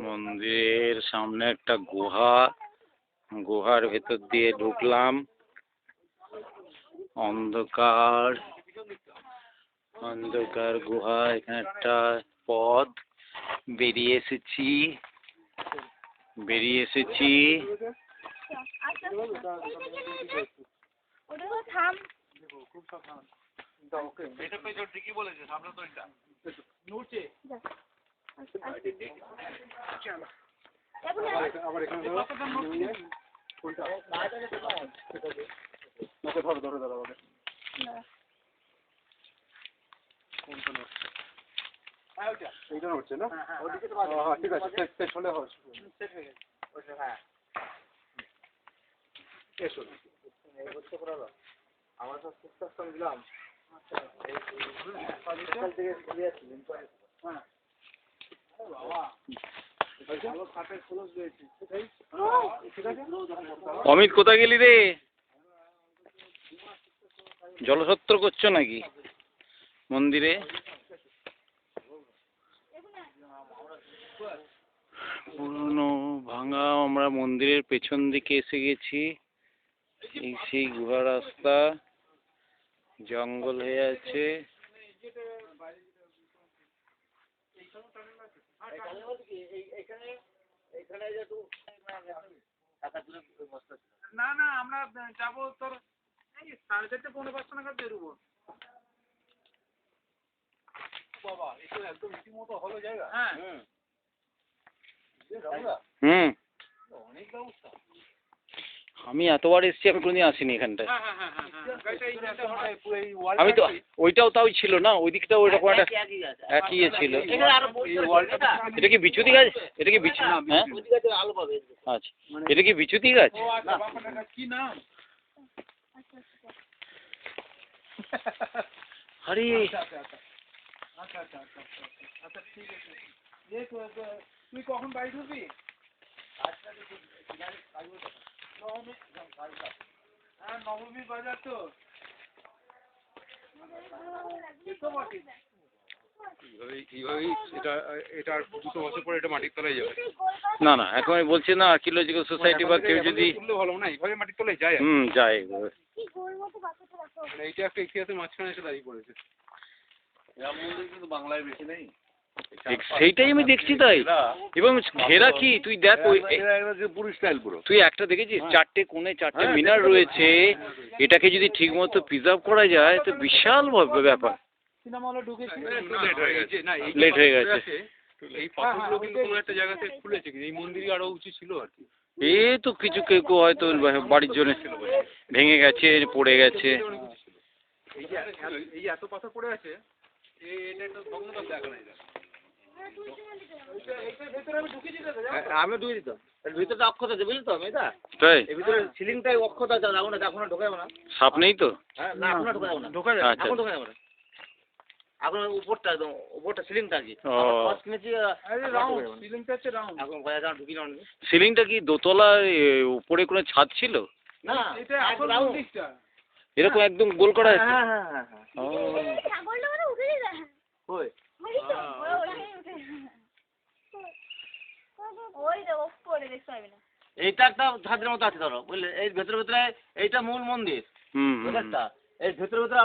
মন্দিরের সামনে একটা গুহা, গুহার ভেতর দিয়ে ঢুকলাম। অন্ধকার অন্ধকার গুহা, এখানে একটা পথ, বেরিয়ে এসেছি। অমিত, কোথায় গেলি রে? জলসত্র করছো নাকি মন্দিরে? পুরনো ভাঙা আমরা মন্দিরের পেছন দিকে এসে গেছি। এই সেই গুহা রাস্তা, জঙ্গল হয়ে আছে। না না, আমরা যাবো তোর 4:30-5:45 নাগাদ বেরোবো। বাবা, এটা একদম রীতিমতো হলো জায়গা। হ্যাঁ অনেক ব্যবস্থা। আমি এতবার এসেছি, আমি কোনোদিন আসিনি এখানটায়। আমি তো ওইটাও তাও ছিল না, ওই দিকটা ওইরকম একটা একই ছিল। এটা কি বিচুতি গাছ? এটা কি বিচু? হ্যাঁ আচ্ছা, এটা কি বিচুতি গাছ? কি নাম? আরে আচ্ছা ঠিক আছে। তুই কখন বাড়ি ঢুকবি? হ্যাঁ, নবমী বাজার তো। না না, এখন আমি বলছি না, আর্কিওলজিক্যাল সোসাইটি বা কেউ যদি ভালো না, এইভাবে মাটির তলায় যায়। যায়। এইটা একটা ইতিহাসের মাঝখানে এসে দাঁড়িয়ে পড়েছে। রাম মন্দির কিন্তু বাংলায় বেশি নেই। সেইটাই আমি দেখছি তাই। এবং ঘেরা কি তুই দেখ, পুরো স্টাইল পুরো। তুই একটা দেখেছিস, 4টে কোণে 4টে মিনার রয়েছে। এটাকে যদি ঠিক মতো প্রিজার্ভ করা যায় তো বিশাল ব্যাপার। সিনেমা হলে ঢুকেছি, লেট হয়ে গেছে। এই পাথরগুলো কিন্তু কোনো একটা জায়গাতে খুলেছে, এই মন্দিরই আরো উঁচু ছিল আর কি। এ তো কিছু কেউ কেউ হয়তো বাড়ির জন্য ভেঙে গেছে, পড়ে গেছে। এই এত পাথর পড়ে আছে, এটা একটা ভগ্নতা দেখা নাই। আমি ঢুকে দিতাম, ভিতরটা অক্ষত আছে বুঝলি তো মেয়েটা। তাই এর ভিতরে সিলিংটাই অক্ষত আছে, যাবো না, এখন ঢোকাবো না। সাপ নেই তো? না, এখন ঢোকাবো না। ঢোকা যাবে, এখন ঢোকা যাবে না। এখন উপরটা একদম উপরটা সিলিংটা আছে। ফার্স্ট কিনেছি সিলিংটা হচ্ছে রাউন্ড। এখন বাজার ঢুকি না। সিলিংটা কি দোতলা, উপরে কোনো ছাদ ছিল? না, এটা এখন রাউন্ড দিকটা এরকম একদম গোল করা আছে। হ্যাঁ হ্যাঁ হ্যাঁ হ্যাঁ। ছাগলটা মানে উঠে যায়। ওই এইটা একটা ছাদের মতো আছে ধরো বুঝলে, এই ভেতরে ভেতরে এইটা মূল মন্দির। বুঝলে, এর ভেতরে ভেতরে